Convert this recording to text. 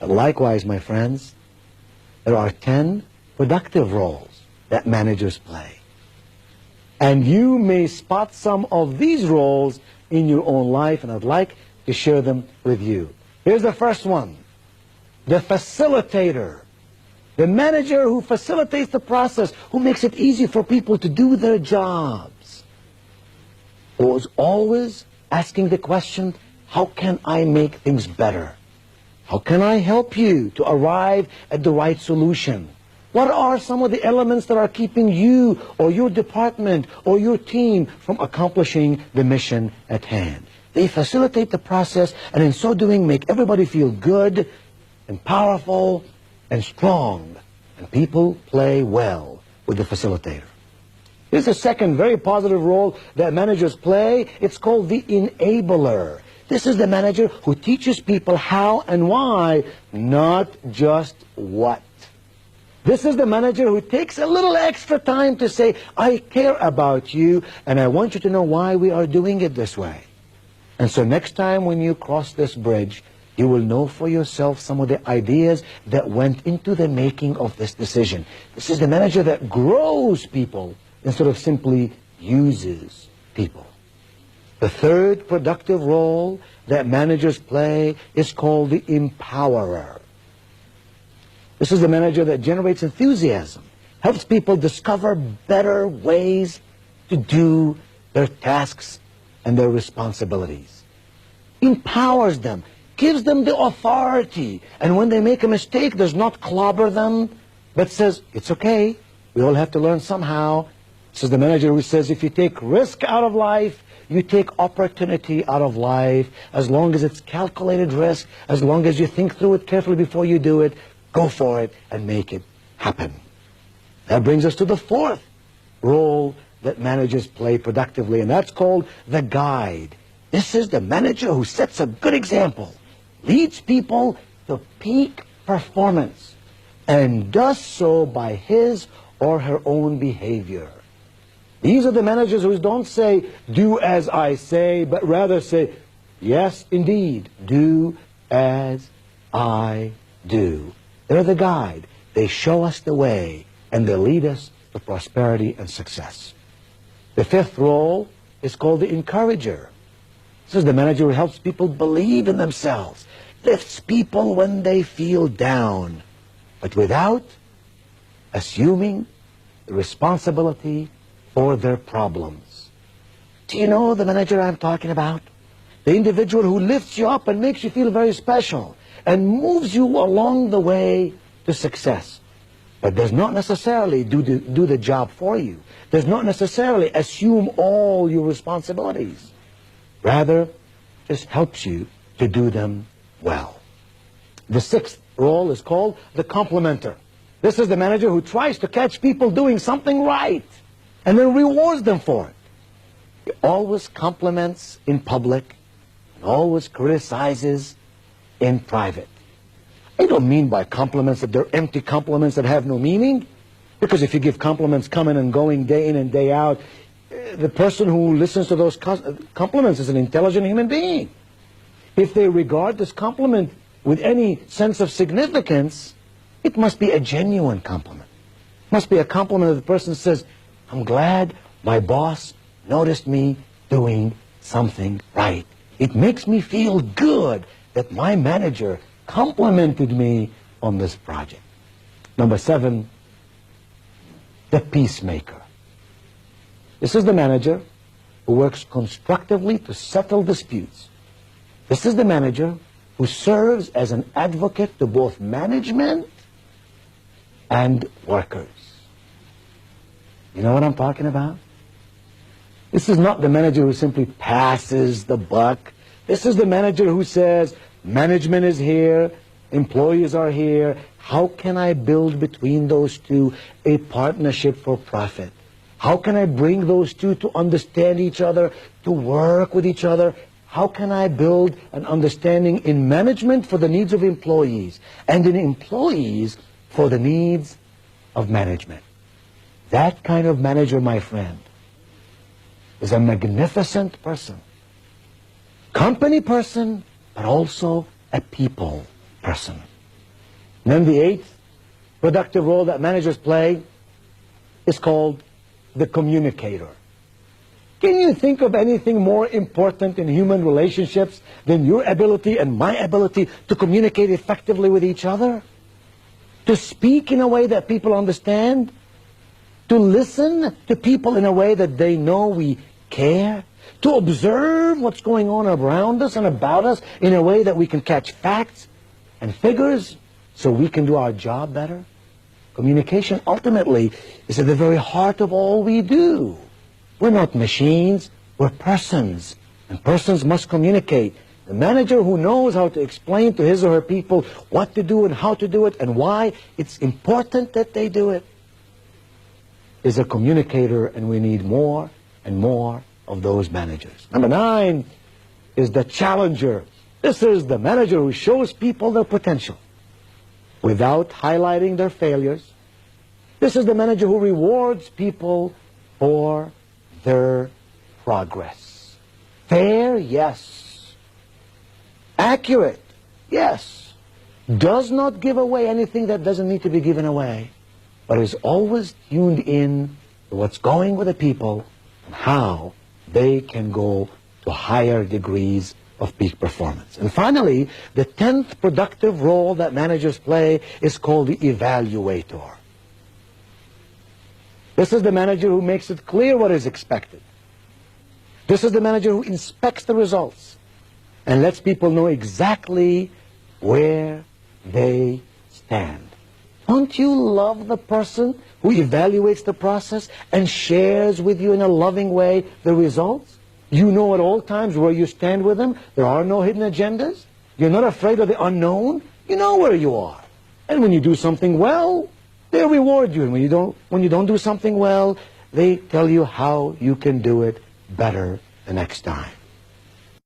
But likewise, my friends, there are 10 productive roles that managers play. And you may spot some of these roles in your own life, and I'd like to share them with you. Here's the first one, the facilitator. The manager who facilitates the process, who makes it easy for people to do their jobs. Who is always asking the question, how can I make things better? How can I help you to arrive at the right solution? What are some of the elements that are keeping you or your department or your team from accomplishing the mission at hand? They facilitate the process, and in so doing make everybody feel good and powerful and strong. And people play well with the facilitator. Here's a second very positive role that managers play. It's called the enabler. This is the manager who teaches people how and why, not just what. This is the manager who takes a little extra time to say, I care about you, and I want you to know why we are doing it this way. And so next time when you cross this bridge, you will know for yourself some of the ideas that went into the making of this decision. This is the manager that grows people instead of simply uses people. The third productive role that managers play is called the empowerer. This is the manager that generates enthusiasm, helps people discover better ways to do their tasks and their responsibilities. Empowers them, gives them the authority, and when they make a mistake does not clobber them, but says, it's okay, we all have to learn somehow. This is the manager who says, if you take risk out of life, you take opportunity out of life. As long as it's calculated risk, as long as you think through it carefully before you do it, go for it and make it happen. That brings us to the fourth role that managers play productively, and that's called the guide. This is the manager who sets a good example, leads people to peak performance, and does so by his or her own behavior. These are the managers who don't say, do as I say, but rather say, yes, indeed, do as I do. They're the guide. They show us the way, and they lead us to prosperity and success. The fifth role is called the encourager. This is the manager who helps people believe in themselves, lifts people when they feel down, but without assuming the responsibility for their problems. Do you know the manager I'm talking about? The individual who lifts you up and makes you feel very special and moves you along the way to success, but does not necessarily do the job for you, does not necessarily assume all your responsibilities, rather just helps you to do them well. The sixth role is called the complimenter. This is the manager who tries to catch people doing something right and then rewards them for it. He always compliments in public and always criticizes in private. I don't mean by compliments that they're empty compliments that have no meaning, because if you give compliments coming and going day in and day out, the person who listens to those compliments is an intelligent human being. If they regard this compliment with any sense of significance, it must be a genuine compliment. It must be a compliment that the person says, I'm glad my boss noticed me doing something right. It makes me feel good that my manager complimented me on this project. Number 7, the peacemaker. This is the manager who works constructively to settle disputes. This is the manager who serves as an advocate to both management and workers. You know what I'm talking about? This is not the manager who simply passes the buck. This is the manager who says, management is here, employees are here, how can I build between those two a partnership for profit? How can I bring those two to understand each other, to work with each other? How can I build an understanding in management for the needs of employees and in employees for the needs of management? That kind of manager, my friend, is a magnificent person. Company person, but also a people person. And then the eighth productive role that managers play is called the communicator. Can you think of anything more important in human relationships than your ability and my ability to communicate effectively with each other? To speak in a way that people understand? To listen to people in a way that they know we care? To observe what's going on around us and about us in a way that we can catch facts and figures so we can do our job better? Communication ultimately is at the very heart of all we do. We're not machines, we're persons, and persons must communicate. The manager who knows how to explain to his or her people what to do and how to do it and why it's important that they do it is a communicator, and we need more and more of those managers. Number 9 is the challenger. This is the manager who shows people their potential without highlighting their failures. This is the manager who rewards people for their progress. Fair? Yes. Accurate? Yes. Does not give away anything that doesn't need to be given away, but is always tuned in to what's going with the people and how they can go to higher degrees of peak performance. And finally, the 10th productive role that managers play is called the evaluator. This is the manager who makes it clear what is expected. This is the manager who inspects the results and lets people know exactly where they stand. Don't you love the person who evaluates the process and shares with you in a loving way the results? You know at all times where you stand with them. There are no hidden agendas. You're not afraid of the unknown. You know where you are. And when you do something well, they reward you. And when you don't do something well, they tell you how you can do it better the next time.